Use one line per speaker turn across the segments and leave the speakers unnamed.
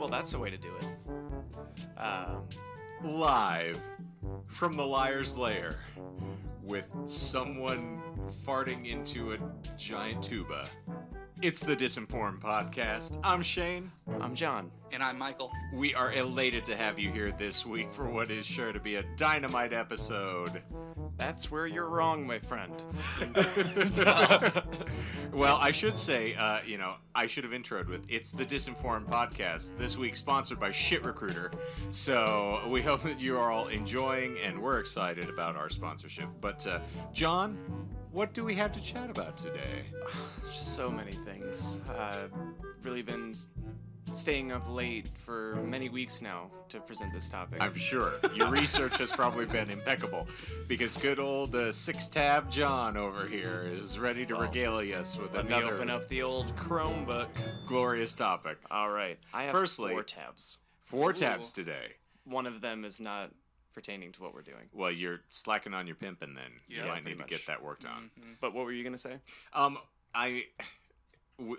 Well, that's the way to do it.
Live from the Liar's Lair with someone farting into a giant tuba. It's the Disinformed podcast. I'm Shane.
I'm John.
And I'm Michael.
We are elated to have you here this week for what is sure to be a dynamite episode.
That's where you're wrong, my friend.
Well, I should say, I should have introed with, it's the Disinformed podcast, this week sponsored by Shit Recruiter. So we hope that you are all enjoying and we're excited about our sponsorship. But, John, what do we have to chat about today?
So many things. Really been staying up late for many weeks now to present this topic.
I'm sure. Your research has probably been impeccable because good old six-tab John over here is ready to regale us with
Let
another
me open up the old Chromebook.
glorious topic.
All right. I have
Firstly,
4 tabs.
4 tabs today.
One of them is not pertaining to what we're doing.
Well, you're slacking on your pimping then.
Yeah,
you might need
pretty
to
much.
get that worked on.
But what were you going to say?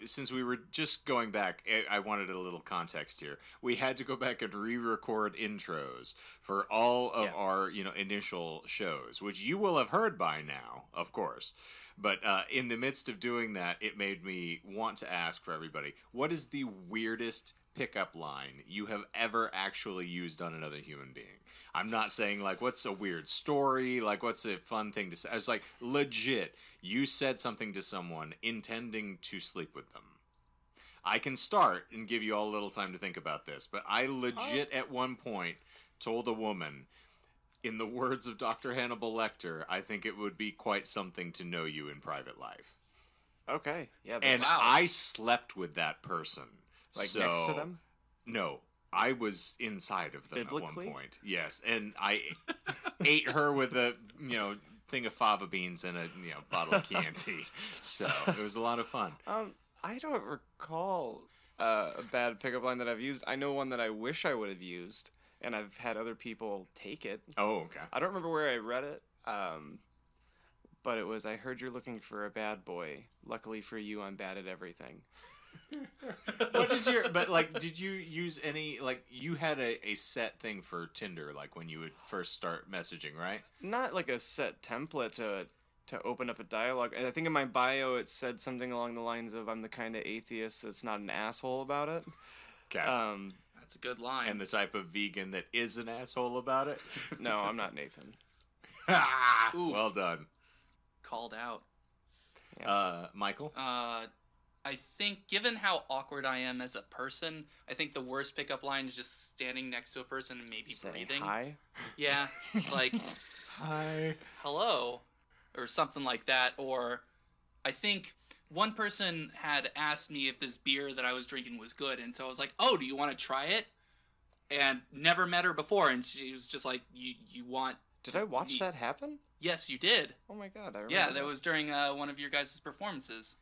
Since we were just going back, I wanted a little context here. We had to go back and re-record intros for all of our, initial shows, which you will have heard by now, of course. But in the midst of doing that, it made me want to ask for everybody, what is the weirdest pickup line you have ever actually used on another human being? I'm not saying, what's a weird story, what's a fun thing to say. I was like, legit, you said something to someone intending to sleep with them. I can start and give you all a little time to think about this, but I legit at one point told a woman, in the words of Dr. Hannibal Lecter, I think it would be quite something to know you in private life.
Okay. Yeah.
And
Wow.
I slept with that person.
Next to them?
No. I was inside of them
Biblically?
at one point. Yes, and I ate her with a, thing of fava beans and a, bottle of Chianti. So it was a lot of fun.
I don't recall a bad pickup line that I've used. I know one that I wish I would have used, and I've had other people take it.
Oh, okay.
I don't remember where I read it, but it was, I heard you're looking for a bad boy. Luckily for you, I'm bad at everything.
What is your, did you use any, you had a set thing for Tinder, when you would first start messaging, right?
Not like a set template to open up a dialogue. And I think in my bio it said something along the lines of, I'm the kind of atheist that's not an asshole about it.
Okay.
That's a good line.
And the type of vegan that is an asshole about it?
No, I'm not Nathan.
Oof.
Well done.
Called out.
Michael?
I think, given how awkward I am as a person, I think the worst pickup line is just standing next to a person and maybe
Say
breathing.
hi.
Yeah,
Hi.
hello, or something like that. Or I think one person had asked me if this beer that I was drinking was good, and so I was like, "Oh, do you want to try it?" And never met her before, and she was just like, "You want?"
Did I watch that happen?
Yes, you did.
Oh my god, I remember.
Yeah, that was during one of your guys' performances.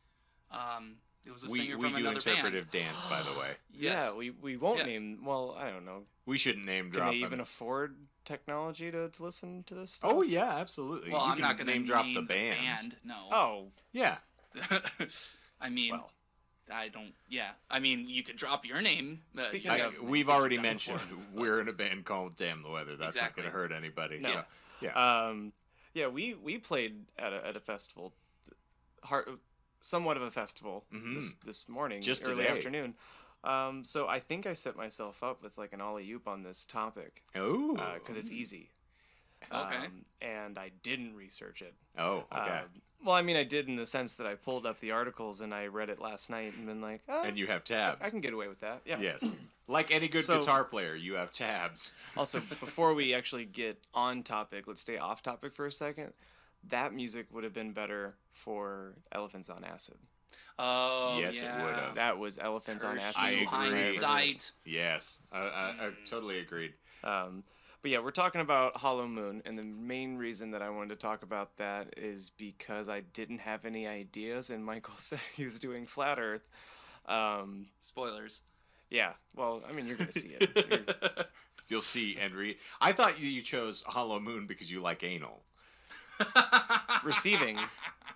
It was a singer
We
from
do
another
interpretive
band.
dance, by the way.
Yeah,
Yes.
we won't
Yeah.
name. Well, I don't know.
We shouldn't name
Can
drop
they
them.
even afford technology to listen to this stuff?
Oh yeah, absolutely.
Well,
You
I'm
can
not going to
name drop the band.
No.
Oh,
Yeah.
I mean,
well.
I don't. Yeah. I mean, you could drop your name.
Speaking
you
of-
guys-
We've
you've
already
done
mentioned
before.
we're in a band called Damn the Weather. That's
Exactly.
not going to hurt anybody.
No.
So, yeah.
Yeah, we played at a festival, somewhat of a festival this morning,
Just
early
today.
afternoon. So I think I set myself up with an alley-oop on this topic
Oh.
because it's easy.
Okay.
And I didn't research it.
Oh, okay.
Well, I mean, I did in the sense that I pulled up the articles and I read it last night and been like,
And you have tabs.
I can get away with that. Yeah.
Yes. Like any good
So-
guitar player, you have tabs.
Also, before we actually get on topic, let's stay off topic for a second. That music would have been better for Elephants on Acid.
Oh,
Yes, it
yeah.
would have.
That was Elephants on Acid.
I agree.
Hindsight.
Yes. I totally agreed.
But yeah, we're talking about Hollow Moon, and the main reason that I wanted to talk about that is because I didn't have any ideas, and Michael said he was doing Flat Earth.
Spoilers.
Yeah, well, I mean, you're going to see it.
You'll see and read. I thought you chose Hollow Moon because you like anal.
Receiving,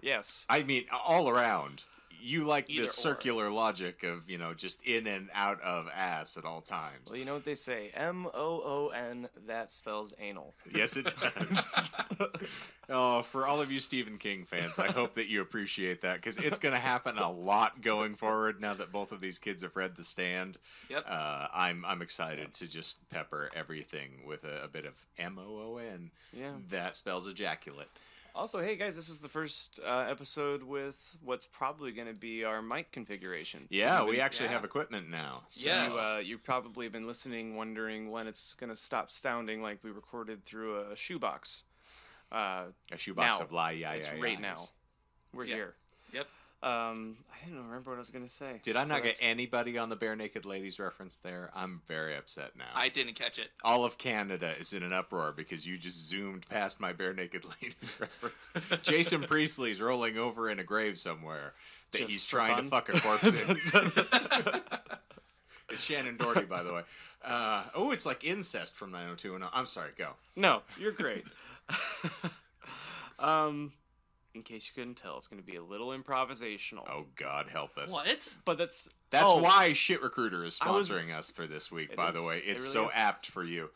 yes.
I mean, all around. You like
Either
the
or.
circular logic of, just in and out of ass at all times.
Well, you know what they say, MOON, that spells anal.
Yes, it does. Oh, for all of you Stephen King fans, I hope that you appreciate that, because it's going to happen a lot going forward now that both of these kids have read The Stand.
Yep.
I'm excited to just pepper everything with a bit of MOON.
Yeah.
That spells ejaculate.
Also, hey guys, this is the first episode with what's probably going to be our mic configuration.
Yeah, we actually
yeah.
have equipment now. So.
Yes.
You probably have been listening, wondering when it's going to stop sounding like we recorded through a shoebox.
A shoebox
now,
of lie,
It's right now. We're
Yeah.
here.
Yep.
I didn't remember what I was going to say.
Did I
So
not get
that's-
anybody on the Bare Naked Ladies reference there? I'm very upset now.
I didn't catch it.
All of Canada is in an uproar because you just zoomed past my Bare Naked Ladies reference. Jason Priestley's rolling over in a grave somewhere that
Just
he's
for
trying
fun?
to fuck a corpse in. It's Shannon Doherty, by the way. It's like incest from 90210. I'm sorry, go.
No, you're great. In case you couldn't tell, it's going to be a little improvisational.
Oh, God help us.
What?
But that's
Why Shit Recruiter is
I was-
sponsoring us for this week,
It
by the
is.
way.
It
It's
really
so
is.
apt for you.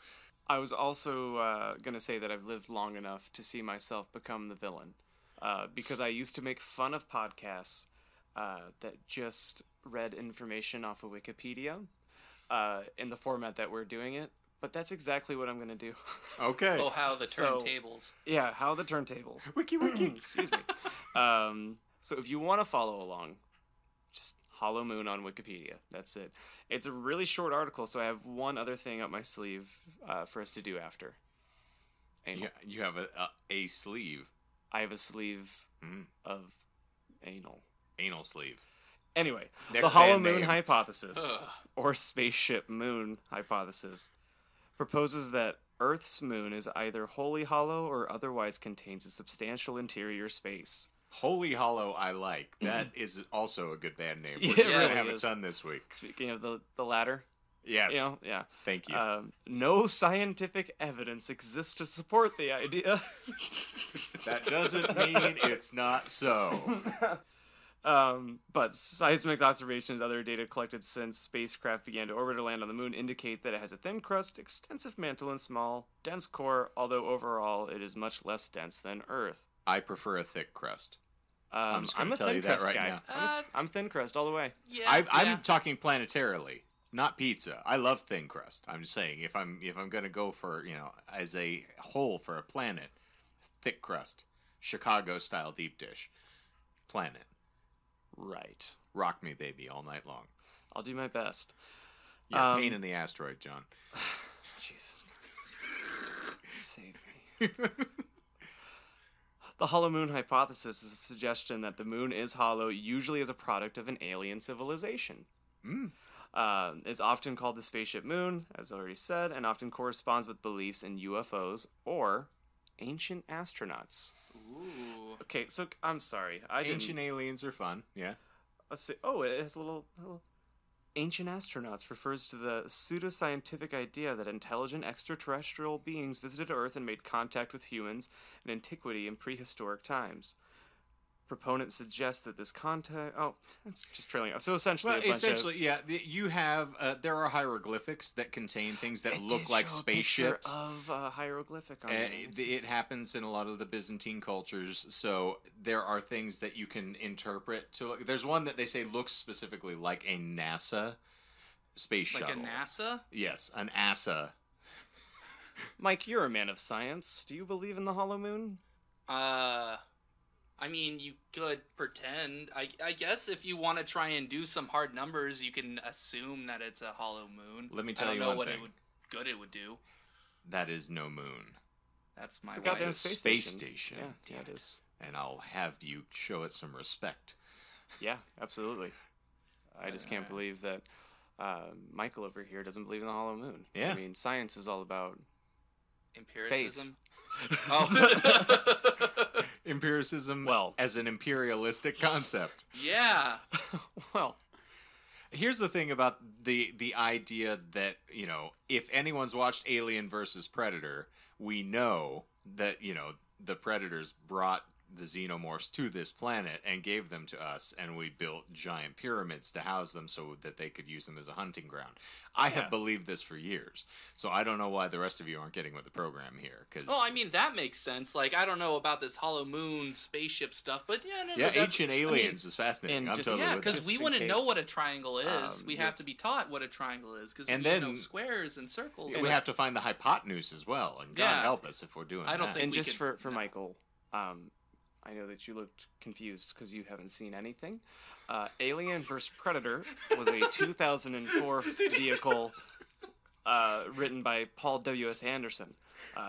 I was also going to say that I've lived long enough to see myself become the villain. Because I used to make fun of podcasts that just read information off of Wikipedia in the format that we're doing it. But that's exactly what I'm going to do.
Okay.
Oh, how the
So-
turntables.
Yeah, how the turntables.
Wiki wiki.
Excuse me. So if you want to follow along, just Hollow Moon on Wikipedia. That's it. It's a really short article, so I have one other thing up my sleeve for us to do after. Anal.
You have a sleeve.
I have a sleeve of anal.
Anal sleeve.
Anyway,
Next
the Hollow
band
Moon
name.
hypothesis, or Spaceship Moon hypothesis, proposes that Earth's moon is either wholly hollow or otherwise contains a substantial interior space.
Holy Hollow, I like. That is also a good band name. We're
Yeah,
just
it
gonna
really
have a
is.
ton this week.
Speaking of the latter,
Yes.
yeah.
Thank you.
No scientific evidence exists to support the idea.
That doesn't mean it's not so.
But seismic observations and other data collected since spacecraft began to orbit or land on the moon indicate that it has a thin crust, extensive mantle, and small, dense core, although overall it is much less dense than Earth.
I prefer a thick crust. I'm just
I'm
gonna
a
tell
thin
you that
crust
right
guy.
now.
I'm thin crust all the way.
Yeah.
I'm
yeah.
talking planetarily, not pizza. I love thin crust. I'm just saying if I'm gonna go for as a whole for a planet, thick crust, Chicago style deep dish, planet.
Right.
Rock me, baby, all night long.
I'll do my best.
You're a pain in the asteroid, John.
Jesus Christ. Save me. The hollow moon hypothesis is a suggestion that the moon is hollow, usually as a product of an alien civilization. It's often called the spaceship moon, as already said, and often corresponds with beliefs in UFOs or ancient astronauts.
Ooh.
Okay, so I'm sorry.
Ancient aliens are fun. Yeah.
Let's see. Oh, it has a little. Ancient astronauts refers to the pseudoscientific idea that intelligent extraterrestrial beings visited Earth and made contact with humans in antiquity and prehistoric times. Proponents suggest that this contact. Oh, it's just trailing off. So essentially,
Well, you have there are hieroglyphics that contain things that look like spaceships.
Of hieroglyphic on
It happens in a lot of the Byzantine cultures, so there are things that you can interpret to. There's one that they say looks specifically like a NASA space
Like
shuttle.
a NASA?
Yes, an NASA.
Mike, you're a man of science. Do you believe in the hollow moon?
I mean, you could pretend. I guess if you want to try and do some hard numbers, you can assume that it's a hollow moon.
Let me tell
I don't
you
know
one
what
thing.
it would do.
That is no moon.
That's my
It's a
way.
goddamn
It's a
space
space station.
Yeah, it is.
And I'll have you show it some respect.
Yeah, absolutely. I just can't believe that Michael over here doesn't believe in the hollow moon.
Yeah.
I mean, science is all about
Empiricism.
Empiricism
Well-
as an imperialistic concept.
Yeah.
well,
Here's the thing about the idea that, if anyone's watched Alien versus Predator, we know that, the Predators brought the xenomorphs to this planet and gave them to us, and we built giant pyramids to house them so that they could use them as a hunting ground. I have believed this for years, so I don't know why the rest of you aren't getting with the program here. Cause,
Oh, I mean, that makes sense. Like, I don't know about this Hollow Moon spaceship stuff, but
Ancient Aliens is fascinating. I'm totally with
because
this.
we
in
wouldn't know
case.
what a triangle is. We have to be taught what a triangle is, because we
And
know
then-
squares and circles.
We have to find the hypotenuse as well, and God
Yeah.
help us if we're doing
I don't
that.
think
And
we
just
could-
for
no.
Michael, I know that you looked confused because you haven't seen anything. Alien vs. Predator was a 2004 vehicle written by Paul W.S. Anderson.
Who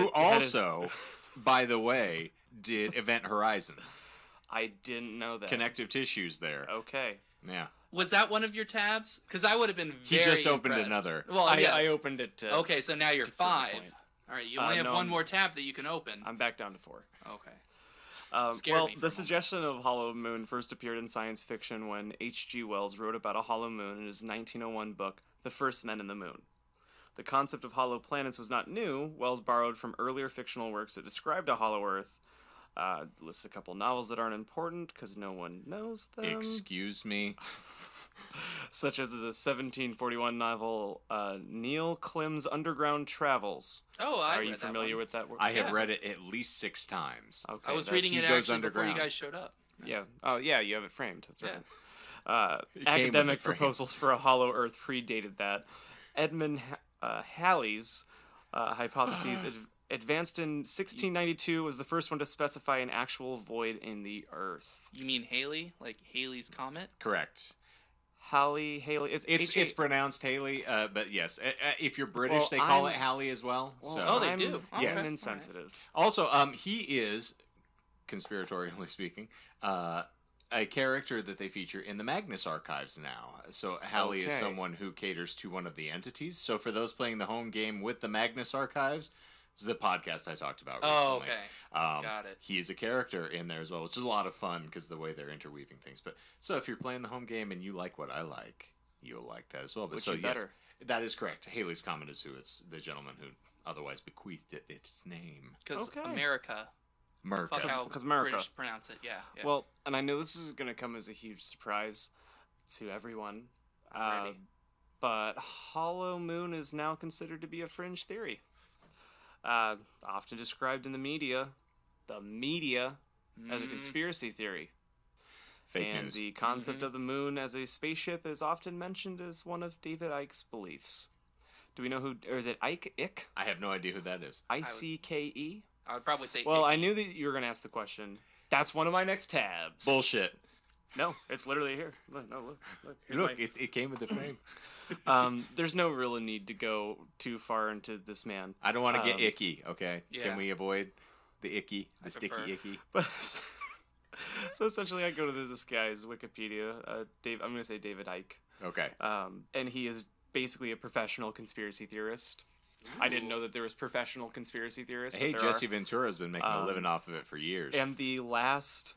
it had his-
also, by the way, did Event Horizon.
I didn't know that.
Connective tissues there.
Okay.
Yeah.
Was that one of your tabs? Because I would have been
He
very
just opened
impressed.
another.
Well, yes.
I opened it to...
Okay, so now you're
to prove the
5.
point.
All right, you only have
no,
one
I'm-
more tab that you can open.
I'm back down to 4.
Okay. Scared
Well,
me for a
the
moment.
suggestion of hollow moon first appeared in science fiction when H.G. Wells wrote about a hollow moon in his 1901 book, The First Men in the Moon. The concept of hollow planets was not new. Wells borrowed from earlier fictional works that described a hollow Earth. Lists a couple novels that aren't important because no one knows them.
Excuse me.
Such as the 1741 novel Neil Klim's Underground Travels.
Oh, I
Are you
read that
familiar
one.
with that work?
I have
Yeah.
read it at least 6 times.
Okay,
I was
that-
reading
he
it
goes
actually before you
underground.
guys showed up.
Yeah. Oh, yeah, you have it framed. That's right.
came with
Academic
the frame.
proposals for a hollow Earth predated that. Edmund Halley's hypotheses advanced in 1692 was the first one to specify an actual void in the Earth.
You mean Haley? Like Haley's Comet?
Correct.
Haley,
It's
H-
pronounced Haley, but yes. If you're British,
Well,
they call
I'm-
it Hallie as well. So.
Oh, they
I'm-
do? Okay.
Yes.
I'm
All
insensitive.
Also, he is, conspiratorially speaking, a character that they feature in the Magnus archives now. So Hallie is
Okay.
someone who caters to one of the entities. So for those playing the home game with the Magnus archives, this is the podcast I talked about recently.
Oh, okay. Got it.
He is a character in there as well, which is a lot of fun because the way they're interweaving things. But so if you're playing the home game and you like what I like, you'll like that as well. But
Which
so
you
yes,
better.
that is correct. Haley's Comet is who it's the gentleman who otherwise bequeathed it its name.
Because
Okay.
America.
Merca.
Fuck how
'Cause America.
British pronounce it. Yeah. yeah.
Well, and I know this is going to come as a huge surprise to everyone.
I'm ready.
But hollow moon is now considered to be a fringe theory. Often described in the media, as a conspiracy theory.
Fake
and
news.
the concept of the moon as a spaceship is often mentioned as one of David Icke's beliefs. Do we know who, or is it Icke?
I have no idea who that is.
Icke?
I would probably say.
Well,
Icky.
I knew that you were going to ask the question. That's one of my next tabs.
Bullshit.
No, it's literally here. Look, no, look. Here's
Look,
my-
it came with the frame.
there's no real need to go too far into this man.
I don't want to get icky, okay?
Yeah.
Can we avoid the icky, the sticky
prefer-
icky?
But so essentially, I go to this guy's Wikipedia. I'm going to say David Icke,
Okay.
and he is basically a professional conspiracy theorist. I didn't know that there was professional conspiracy theorists.
Hey,
but there
Jesse Ventura's been making a living off of it for years.
are. And the last,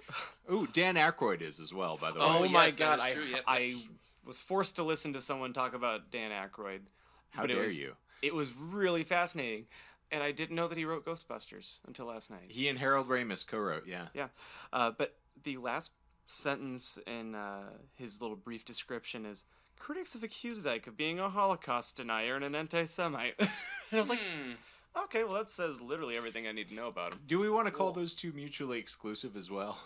Ooh, Dan Aykroyd is as well, by the way.
Oh,
my
yes, that
god,
is true, yep.
I was forced to listen to someone talk about Dan Aykroyd.
How
but
dare you?
It was really fascinating, and I didn't know that he wrote Ghostbusters until last night.
He and Harold Ramis co-wrote, yeah.
Yeah, but the last sentence in his little brief description is, critics have accused Icke of being a Holocaust denier and an anti-Semite. And I was like, okay, well that says literally everything I need to know about him.
Do we want to call those two mutually exclusive as well?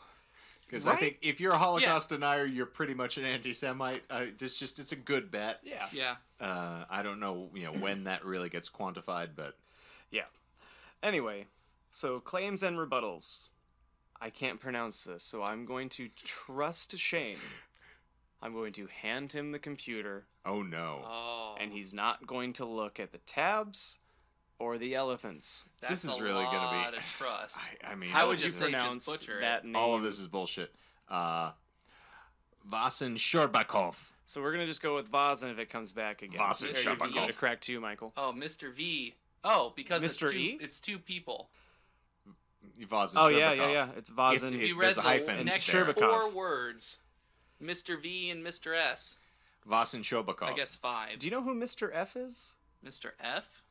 Because I
Right?
think if you're a Holocaust denier, you're pretty much an anti-Semite. It's a good bet.
Yeah.
Yeah.
I don't know, when that really gets quantified, but
Yeah. Anyway, so claims and rebuttals. I can't pronounce this, so I'm going to trust Shane. I'm going to hand him the computer,
oh no.
Oh.
and he's not going to look at the tabs or the elephants.
That's
this is
a
really gonna be-
lot of trust.
I mean,
How
How
would
would
you
you
say just
pronounce
butcher it?
that name?
all of this is bullshit. Vasen Shorbakov.
So we're gonna just go with Vaz, and if it comes back again,
Vaz and
Or you can give it a
Shabakov.
crack too, Michael.
Oh, Mr. V. Oh, because
Mr. E?
it's two people.
Vasen
Oh
Sherbakov.
yeah. It's Vaz
It's-
and
You
there's
read
a
the
hyphen
next
there.
Sherbakov.
4 words. Mr. V and Mr. S.
Vasen Shobakov.
I guess 5.
Do you know who Mr. F is?
Mr. F?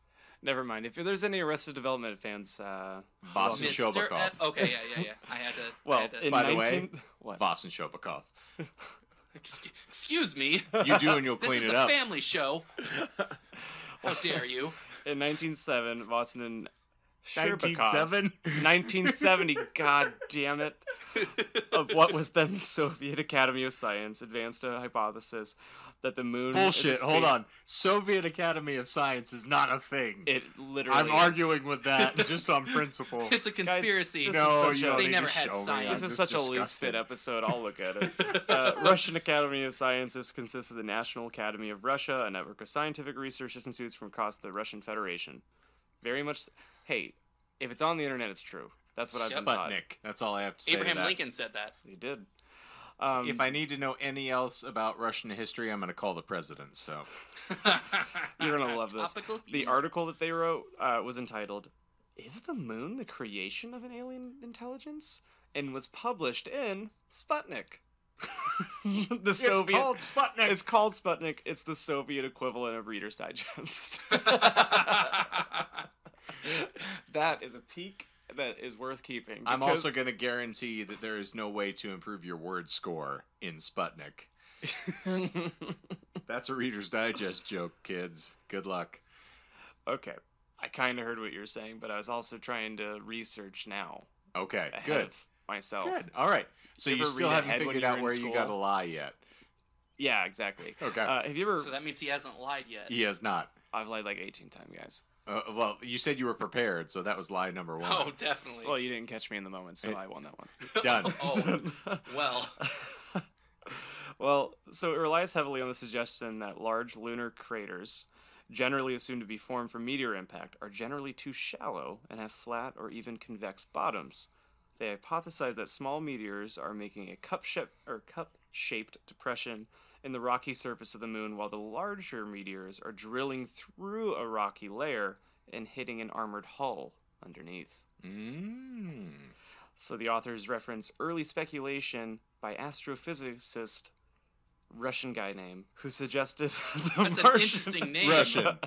Never mind. If there's any Arrested Development fans,
Voss and
Mr.
Shobakov.
Okay, yeah. I had to.
well,
I had to,
in
By the
19...
way,
What?
Voss and Shobakov.
excuse me.
You do and you'll
This
clean
is
it
a
up.
family show. How dare you?
In 1907, Watson and
1907?
1970, god damn it, of what was then the Soviet Academy of Science advanced a hypothesis that the moon...
Bullshit.
is a
Hold
space-
on. Soviet Academy of Science is not a thing.
It literally
I'm
is.
arguing with that just on principle.
It's a conspiracy.
this is
No,
such
you
a-
don't
They
need
never
to
had
show me.
science.
I'm
This is
just
such a loose
disgusted.
fit episode. I'll look at it. Russian Academy of Sciences consists of the National Academy of Russia, a network of scientific research institutes from across the Russian Federation. Very much... Hey, if it's on the internet, it's true. That's what I've been taught.
Sputnik. That's all I have to say.
Abraham
to that.
Lincoln said that.
He did.
If I need to know any else about Russian history, I'm going to call the president. So
You're gonna love this.
Topical
The
humor.
article that they wrote was entitled "Is the Moon the Creation of an Alien Intelligence?" and was published in Sputnik. The Soviet.
called Sputnik.
It's called Sputnik. It's the Soviet equivalent of Reader's Digest. That is a peak that is worth keeping.
I'm
because-
also going to guarantee that there is no way to improve your word score in Sputnik. That's a Reader's Digest joke, kids. Good luck.
Okay, I kind of heard what you're saying, but I was also trying to research now
Okay,
ahead
good.
of myself.
Good. All right. So
You
you
ever
still
read
haven't
ahead when
figured
you were
out
in
where you
school?
got to lie yet.
Yeah, exactly.
Okay.
Have you ever?
So that means he hasn't lied yet.
He has not.
I've lied like 18 times, guys.
Well, you said you were prepared, so that was lie number one.
Oh, definitely.
Well, you didn't catch me in the moment, so I won that one.
Done.
Oh, well.
Well, so it relies heavily on the suggestion that large lunar craters, generally assumed to be formed from meteor impact, are generally too shallow and have flat or even convex bottoms. They hypothesize that small meteors are making a cup-shaped depression in the rocky surface of the moon, while the larger meteors are drilling through a rocky layer and hitting an armored hull underneath. So the authors reference early speculation by astrophysicist Russian guy name who suggested the
That's an
Martian
interesting name.
Russian.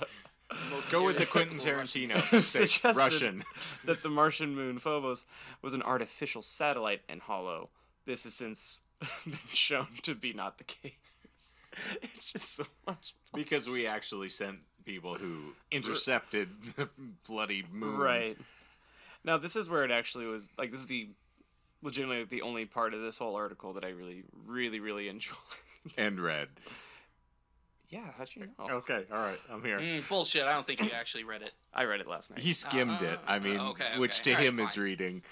Most
Go with the Quentin
stereotypical Russian.
Tarantino. Say
suggested
Russian.
that the Martian moon Phobos was an artificial satellite and hollow. This has since been shown to be not the case. It's just so much fun.
Because we actually sent people who intercepted the bloody moon.
Right. Now, this is where it actually was, like, this is legitimately the only part of this whole article that I really, really, really enjoyed.
And red.
Yeah, how'd you know?
Okay, all right, I'm here.
Bullshit. I don't think you actually read it.
I read it last night.
He skimmed it. I mean,
okay,
which to
all right,
him is
fine.
reading.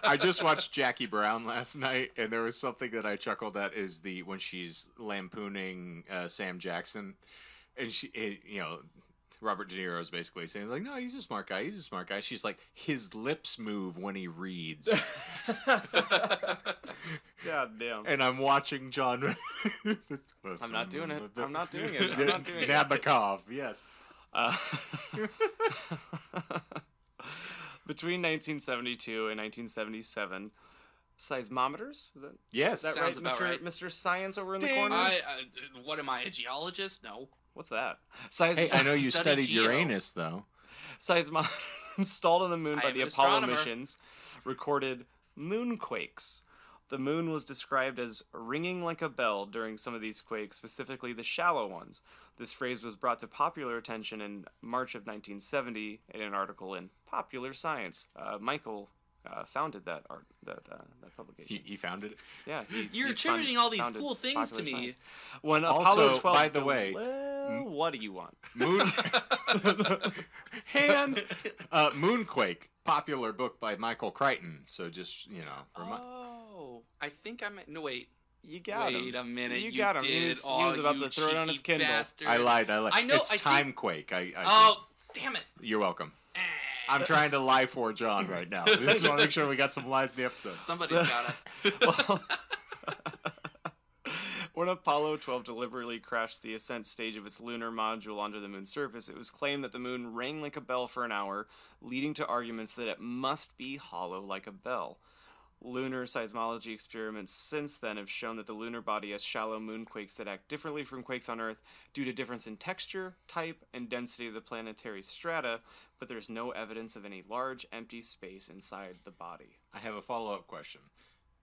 I just watched Jackie Brown last night, and there was something that I chuckled at is when she's lampooning Sam Jackson, and Robert De Niro is basically saying like, no, he's a smart guy. He's a smart guy. She's like, his lips move when he reads,
God damn.
and I'm watching John.
I'm not doing it. I'm not doing it. I'm not doing it.
Nabokov, yes.
Between 1972 and 1977, seismometers?
Yes.
Is that
Sounds
right,
about right.
Mr. Science over in the
Ding.
corner?
What am I, a geologist? No.
What's that?
Hey, I know you
Studied
studied
geo.
Uranus, though.
Seismometers installed on the moon
I
by
am
the
an
Apollo
astronomer.
missions recorded moonquakes. The moon was described as ringing like a bell during some of these quakes, specifically the shallow ones. This phrase was brought to popular attention in March of 1970 in an article in Popular Science. Michael founded that publication.
He founded it.
Yeah,
You're
he
attributing all these
founded
cool things to
Popular
me.
Science. When
Also,
Apollo 12
by the way,
well, what do you want?
Moon Moonquake, popular book by Michael Crichton. So just
Oh, I think I meant. No, wait.
You got him.
Wait a minute.
You
You
got him.
did.
He was
Oh,
about
you
to throw it on his
cheeky
Kindle.
bastard.
I lied.
I know.
It's
I think-
Timequake.
Oh, damn it.
You're welcome. I'm trying to lie for John right now. This is want to make sure we got some lies in the episode.
Somebody's got it.
When Apollo 12 deliberately crashed the ascent stage of its lunar module onto the moon's surface, it was claimed that the moon rang like a bell for an hour, leading to arguments that it must be hollow like a bell. lunar seismology experiments since then have shown that the lunar body has shallow moonquakes that act differently from quakes on Earth due to difference in texture, type, and density of the planetary strata, but there's no evidence of any large empty space inside the body.
I have a follow-up question.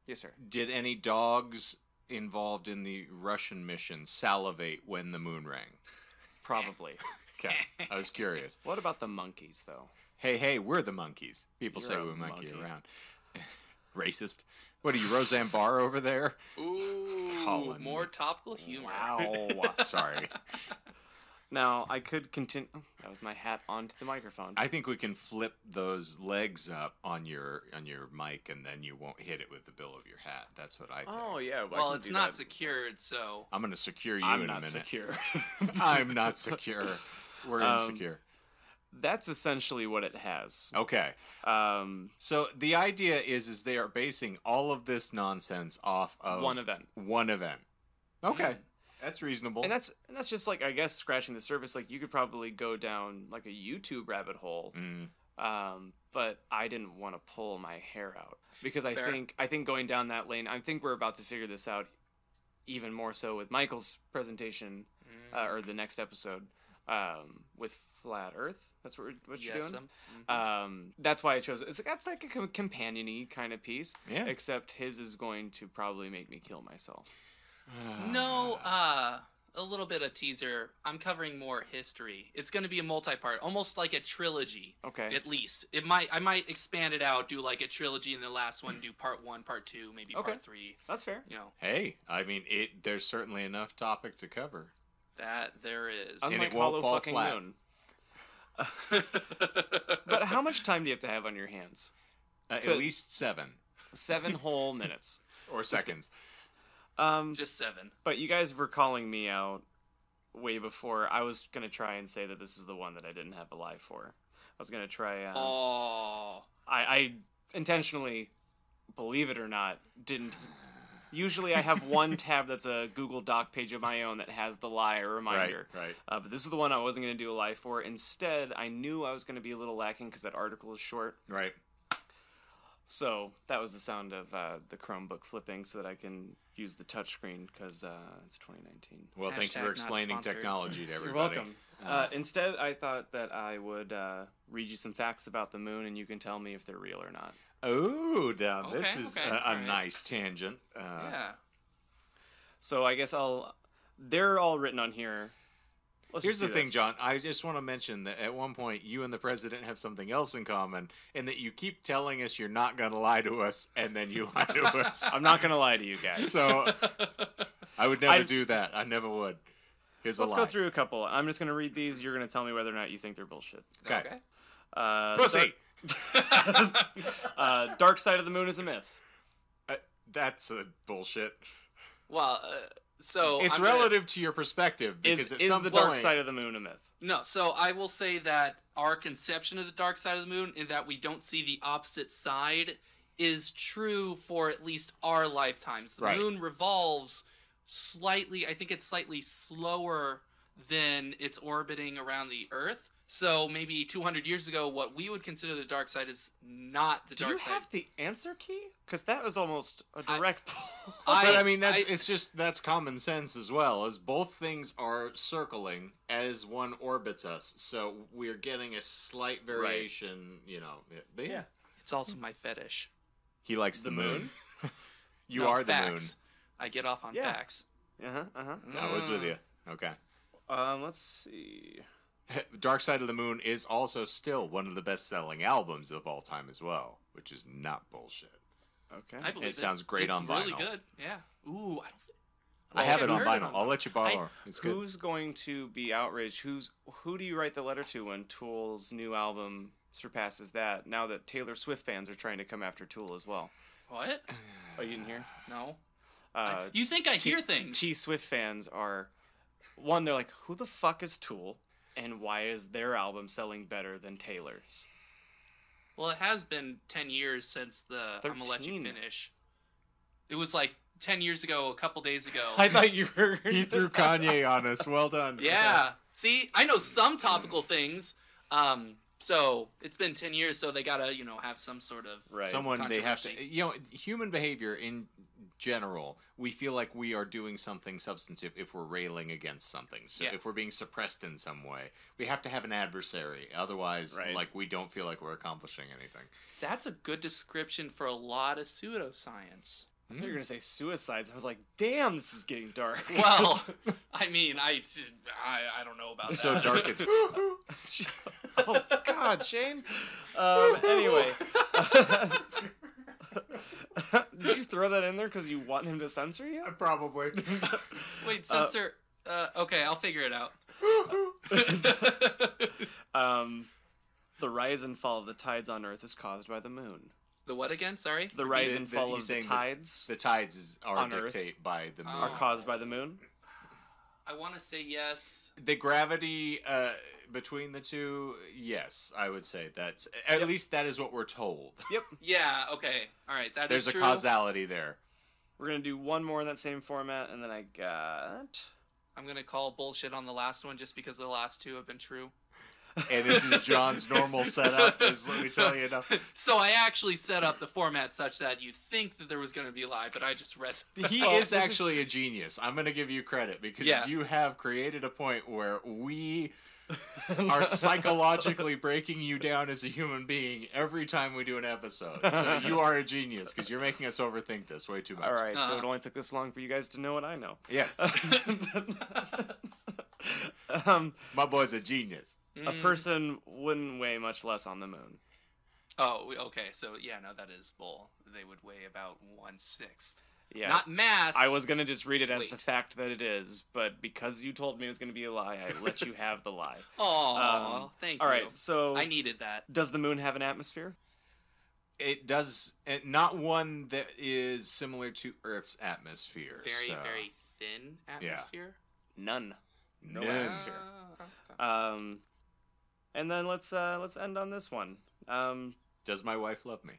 Yes, sir.
Did any dogs involved in the Russian mission salivate when the moon rang?
Probably.
Okay, I was curious.
What about the monkeys, though?
Hey, we're the monkeys. People
You're
say
a
we monkey
monkey.
around. Racist. What are you, Roseanne Barr over there?
Ooh,
Colin.
more topical humor.
Wow.
Sorry.
Now, I could continue... That was my hat onto the microphone.
I think we can flip those legs up on your mic, and then you won't hit it with the bill of your hat. That's what I think.
Oh, yeah.
Well, it's not secured, so
I'm going to secure you
I'm
in a
not
minute.
secure.
I'm not secure. We're insecure.
That's essentially what it has.
Okay. So the idea is they are basing all of this nonsense off of
One event.
One event. Okay. That's reasonable.
And that's just like, I guess, scratching the surface. Like, you could probably go down like a YouTube rabbit hole. But I didn't want to pull my hair out because I
Fair.
think going down that lane, I think we're about to figure this out even more so with Michael's presentation or the next episode with Flat Earth. That's what you're
yes,
doing. That's why I chose it. That's like a companion-y kind of piece.
Yeah.
Except his is going to probably make me kill myself.
No, a little bit of teaser. I'm covering more history. It's going to be a multi-part, almost like a trilogy.
Okay.
At least I might expand it out, do like a trilogy, and the last one do part 1, part 2, maybe
Okay.
part 3.
That's fair.
You know
Hey, I mean, there's certainly enough topic to cover.
that there is.
And
Unlike
it won't
Hollow
fall
fucking
flat.
Moon. But how much time do you have to have on your hands?
At
So-
least 7
7 whole minutes.
or seconds.
Just 7.
But you guys were calling me out way before. I was going to try and say that this is the one that I didn't have a live for. I was going to try...
Oh.
I intentionally, believe it or not, didn't... Usually I have one tab that's a Google Doc page of my own that has the lie or reminder.
Right.
But this is the one I wasn't going to do a live for. Instead, I knew I was going to be a little lacking because that article is short.
Right.
So that was the sound of the Chromebook flipping so that I can use the touchscreen because it's 2019.
Well, thank you
Hashtag
for
not
explaining
sponsored.
technology to
You're
everybody.
welcome. Instead, I thought that I would read you some facts about the moon, and you can tell me if they're real or not.
Oh, now this
Okay,
is
okay,
a
alright.
nice tangent.
Yeah.
So I guess they're all written on here. Let's
Here's
just
the
do
thing,
this.
John. I just want to mention that at one point you and the president have something else in common, and that you keep telling us you're not going to lie to us, and then you lie to us.
I'm not gonna lie to you guys.
So I would never do that. I never would. Here's
Let's
a lie.
go through a couple. I'm just gonna read these. You're gonna tell me whether or not you think they're bullshit.
Okay.
Okay.
Pussy.
Dark side of the moon is a myth.
That's a bullshit.
Well, so
It's
I'm gonna-
relative to your perspective because at
Is
some
the
point,
dark side of the moon a myth?
No, so I will say that our conception of the dark side of the moon, in that we don't see the opposite side, is true for at least our lifetimes. The
Right.
moon revolves slightly, I think it's slightly slower than it's orbiting around the Earth. So maybe 200 years ago, what we would consider the dark side is not the
Do
dark
you
side.
have the answer key? Because that was almost a direct pull.
But I mean, that's common sense as well, as both things are circling as one orbits us. So we're getting a slight variation, you know. But yeah.
It's also my fetish.
He likes the moon. You
No,
are
facts. I get off on
Yeah.
facts.
the moon. I was with you. Okay.
Let's see.
Dark Side of the Moon is also still one of the best-selling albums of all time as well, which is not bullshit.
Okay.
I believe
It sounds great
it's
on
really
vinyl.
good. Yeah. Ooh, I don't think...
I have it on
who's-
vinyl. I'll let you borrow. It's good.
Who's going to be outraged? Who do you write the letter to when Tool's new album surpasses that? Now that Taylor Swift fans are trying to come after Tool as well.
What?
Oh, you didn't hear?
No.
Uh,
You think I hear things?
T Swift fans are one. They're like, who the fuck is Tool, and why is their album selling better than Taylor's?
Well, it has been 10 years since the I'm gonna let you
13.
finish. It was like 10 years ago, a couple days ago.
I thought you were.
He threw Kanye on us. Well done.
Yeah. See, I know some topical things. So it's been 10 years, so they gotta, have some sort of
Right.
Someone they have to,
controversy.
human behavior in general, we feel like we are doing something substantive if we're railing against something. So
Yeah.
if we're being suppressed in some way, we have to have an adversary. Otherwise,
Right.
like, we don't feel like we're accomplishing anything.
That's a good description for a lot of pseudoscience.
I thought you were gonna say suicides. I was like, damn, this is getting dark.
Well, I mean, I don't know about
So
that.
dark it's...
Oh God, Shane. Anyway, did you throw that in there because you want him to censor you?
Probably.
Wait, censor. Okay, I'll figure it out.
The rise and fall of the tides on Earth is caused by the moon.
The what again? Sorry.
The rise and fall
he's
of the
saying
tides
The tides are
On Earth
dictate by the moon.
are caused by the moon.
I want to say yes.
The gravity between the two, yes, I would say that's... At least that is what we're told.
Yep.
Yeah. Okay. All right. That is
There's a
true.
causality there.
We're gonna do one more in that same format, and then I got.
I'm gonna call bullshit on the last one just because the last two have been true.
And this is John's normal setup, let me tell you now.
So I actually set up the format such that you think that there was going to be a lie, but I just read.
He is actually a genius. I'm going to give you credit because
Yeah.
you have created a point where we are psychologically breaking you down as a human being every time we do an episode. So you are a genius because you're making us overthink this way too much.
All right, so it only took this long for you guys to know what I know.
Yes. My boy's a genius.
A person wouldn't weigh much less on the moon.
Oh, okay. So yeah, no, that is bull. They would weigh about 1/6.
Yeah.
Not mass.
I was gonna just read it as
Wait.
the fact that it is, but because you told me it was gonna be a lie, I let you have the lie.
Aw, thank you.
All right, so
I needed that.
does the moon have an atmosphere?
It does, not one that is similar to Earth's atmosphere.
Very,
so.
very thin atmosphere.
None. No
None.
atmosphere. And then let's end on this one.
Does my wife love me?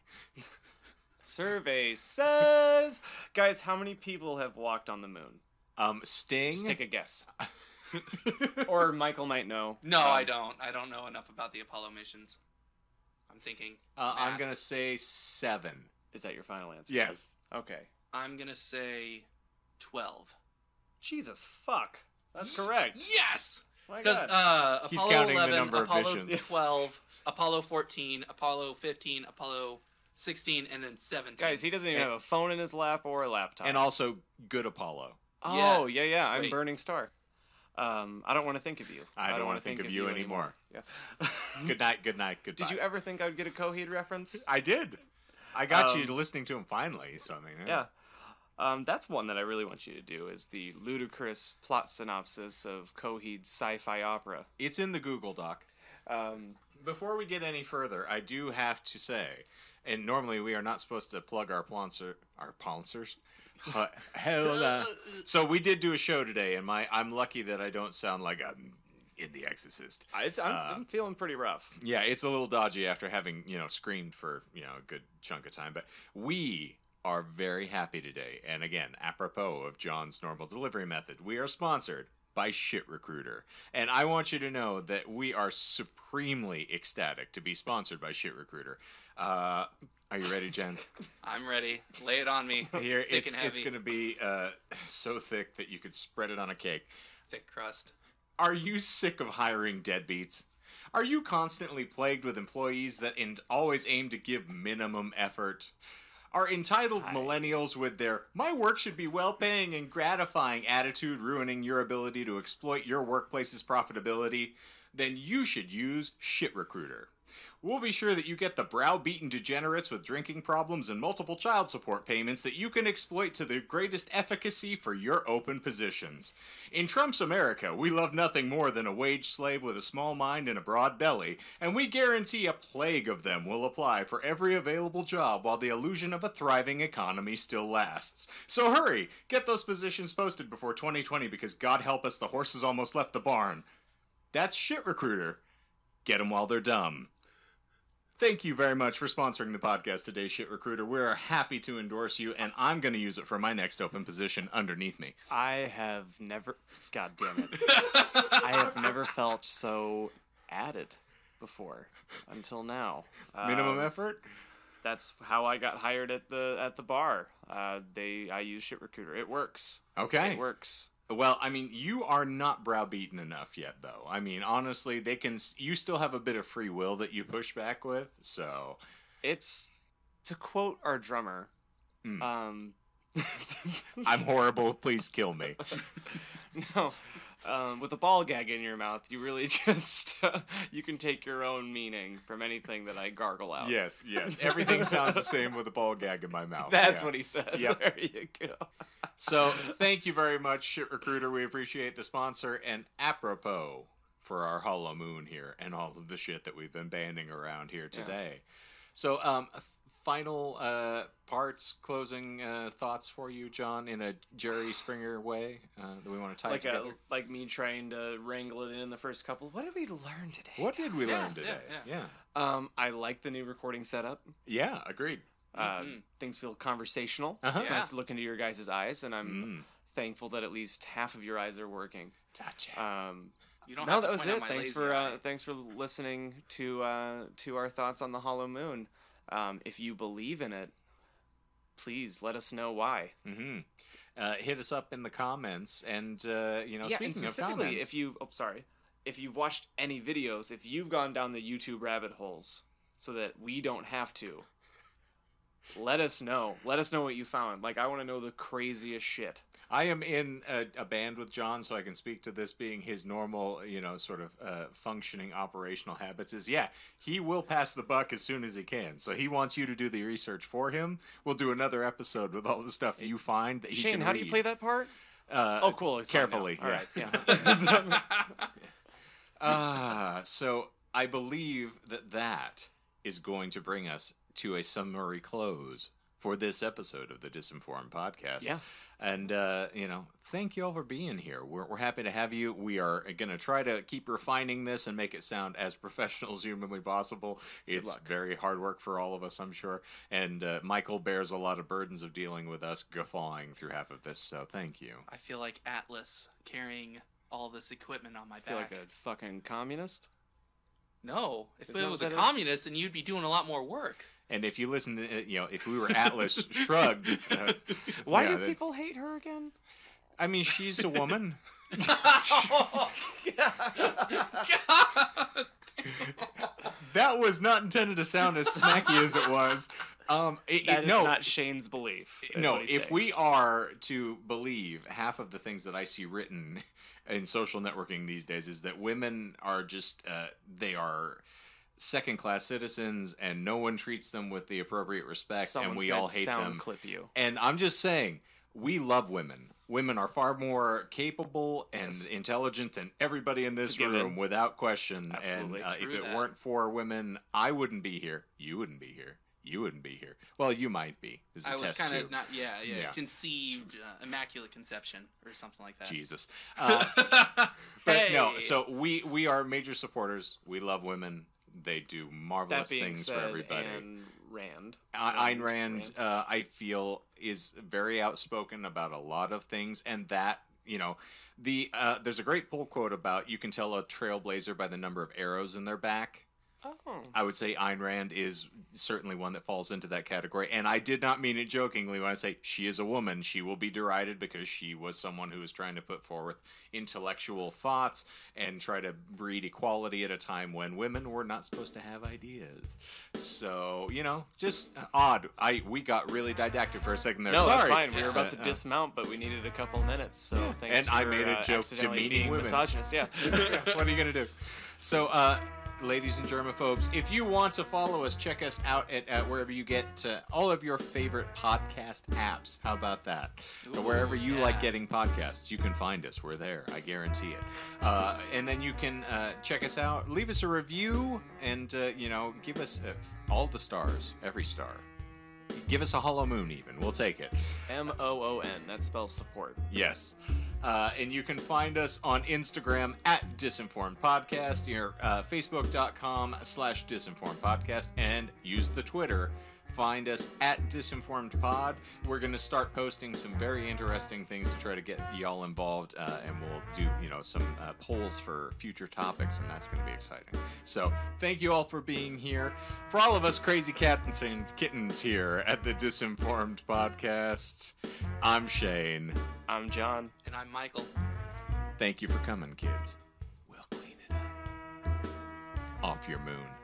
Survey says, guys, how many people have walked on the moon?
Sting.
Just take a guess. Or Michael might know.
No, I don't. I don't know enough about the Apollo missions. I'm thinking.
I'm
math.
gonna say 7.
Is that your final answer?
Yes.
Okay.
I'm gonna say 12.
Jesus fuck. That's correct.
Yes.
My
Because
God.
He's
Apollo
counting the
11,
number of
Apollo
missions.
12, Apollo 14, Apollo 15, Apollo 16, and then 17.
Guys, he doesn't even have a phone in his lap or a laptop.
And also good Apollo.
Oh,
Yes.
yeah. I'm
Wait.
Burning Star. I don't want to think of you.
I don't want to think of you anymore.
Yeah.
Good night, goodbye.
Did you ever think I would get a Coheed reference?
I did. I got you listening to him finally, so I mean...
Yeah. That's one that I really want you to do, is the ludicrous plot synopsis of Coheed's sci-fi opera.
It's in the Google Doc. Before we get any further, I do have to say, and normally we are not supposed to plug our sponsors. So we did do a show today, and I'm lucky that I don't sound like I'm in The Exorcist.
I'm feeling pretty rough.
Yeah, it's a little dodgy after having, screamed for, a good chunk of time. But we are very happy today. And again, apropos of John's normal delivery method, we are sponsored by ShitRecruiter. And I want you to know that we are supremely ecstatic to be sponsored by ShitRecruiter. Are you ready, Jens?
I'm ready. Lay it on me.
Here,
Thick
it's
and heavy.
going to be so thick that you could spread it on a cake.
Thick crust.
Are you sick of hiring deadbeats? Are you constantly plagued with employees that always aim to give minimum effort? Are entitled millennials with their "my work should be well-paying and gratifying" attitude ruining your ability to exploit your workplace's profitability? Then you should use ShitRecruiter. We'll be sure that you get the browbeaten degenerates with drinking problems and multiple child support payments that you can exploit to the greatest efficacy for your open positions. In Trump's America, we love nothing more than a wage slave with a small mind and a broad belly, and we guarantee a plague of them will apply for every available job while the illusion of a thriving economy still lasts. So hurry, get those positions posted before 2020 because God help us, the horses almost left the barn. That's ShitRecruiter. Get them while they're dumb. Thank you very much for sponsoring the podcast today, ShitRecruiter. We're happy to endorse you, and I'm going to use it for my next open position underneath me.
I have never... God damn it. I have never felt so added before until now.
Minimum effort.
That's how I got hired at the bar. I use Shit Recruiter. It works.
Okay.
It works.
Well, I mean, you are not browbeaten enough yet, though. I mean, honestly, you still have a bit of free will that you push back with, so.
It's, to quote our drummer,
I'm horrible, please kill me.
No, with a ball gag in your mouth, you really just, you can take your own meaning from anything that I gargle out.
Yes. Everything sounds the same with a ball gag in my mouth.
That's what he said.
Yep.
There you go.
So, thank you very much, Shit Recruiter. We appreciate the sponsor. And apropos for our Hollow Moon here and all of the shit that we've been banding around here today. So, final parts, closing thoughts for you, John, in a Jerry Springer way that we want to tie together?
Like me trying to wrangle it in the first couple. What did we learn today?
What did we learn today? Yeah.
I like the new recording setup.
Yeah, agreed.
Things feel conversational.
Uh-huh.
It's nice to look into your guys' eyes, and I'm thankful that at least half of your eyes are working.
Gotcha.
You don't
No,
have to
that was
point out
it.
my
Thanks
lazy eye.
thanks for listening to our thoughts on the Hollow Moon. If you believe in it, please let us know why.
Hit us up in the comments, and
Yeah, and
speaking of
specifically,
comments,
if you've watched any videos, if you've gone down the YouTube rabbit holes, so that we don't have to, let us know. Let us know what you found. Like, I want to know the craziest shit.
I am in a band with John, so I can speak to this being his normal, sort of functioning operational habits. He will pass the buck as soon as he can. So he wants you to do the research for him. We'll do another episode with all the stuff you find that he
Shane,
can
how do you
read.
play that part? Cool. It's
Carefully.
fine now. All right, yeah.
So I believe that is going to bring us to a summary close for this episode of the Disinformed podcast.
Yeah.
And, thank you all for being here. We're happy to have you. We are going to try to keep refining this and make it sound as professional as humanly possible. It's very hard work for all of us, I'm sure. And Michael bears a lot of burdens of dealing with us guffawing through half of this, so thank you.
I feel like Atlas carrying all this equipment on my back.
I feel like a fucking communist.
No, if
Isn't
it
that
was
what
a
that is?
communist, then you'd be doing a lot more work.
And if you listen to, if we were Atlas Shrugged.
Why do people hate her again?
I mean, she's a woman. That was not intended to sound as smacky as it was.
That is not Shane's belief. is
No,
what he's
if
saying.
we are to believe half of the things that I see written in social networking these days is that women are just, they are second-class citizens and no one treats them with the appropriate respect,
Someone's
and we
gonna
all hate
sound
them.
clip you.
And I'm just saying, we love women. Women are far more capable and intelligent than everybody in this
It's a given.
room, without question.
Absolutely.
And if
True
it
that.
weren't for women, I wouldn't be here. You wouldn't be here. You wouldn't be here. Well, you might be. This is a
I was
test
kind
tube.
of not,
Yeah.
conceived, immaculate conception or something like that.
Jesus. But no,
Hey!
so we are major supporters. We love women. They do marvelous
That being
things
said,
for everybody.
Ayn Rand.
Ayn Rand, I feel, is very outspoken about a lot of things, and that, there's a great pull quote about you can tell a trailblazer by the number of arrows in their back.
Oh.
I would say Ayn Rand is certainly one that falls into that category, and I did not mean it jokingly when I say she is a woman. She will be derided because she was someone who was trying to put forth intellectual thoughts and try to breed equality at a time when women were not supposed to have ideas. So, just odd. We got really didactic for a second there.
No,
Sorry.
that's fine. We were about to dismount, but we needed a couple minutes, so thanks
And
for
I made a joke
accidentally
demeaning
being
women.
misogynist. Yeah.
What are you going to do? So, ladies and germaphobes, if you want to follow us, check us out at wherever you get all of your favorite podcast apps. How about that? Or wherever you like getting podcasts, you can find us. We're there. I guarantee it. And then you can check us out, leave us a review, and, give us all the stars, every star. Give us a hollow moon even. We'll take it.
MOON. That spells support.
Yes. And you can find us on Instagram at Disinformed Podcast, Facebook.com/Disinformed Podcast, and use the Twitter find us at Disinformed Pod. We're going to start posting some very interesting things to try to get y'all involved, and we'll do, some polls for future topics, and that's going to be exciting. So, thank you all for being here. For all of us crazy cats and kittens here at the Disinformed Podcast, I'm Shane.
I'm John.
And I'm Michael.
Thank you for coming, kids. We'll clean it up. Off your moon.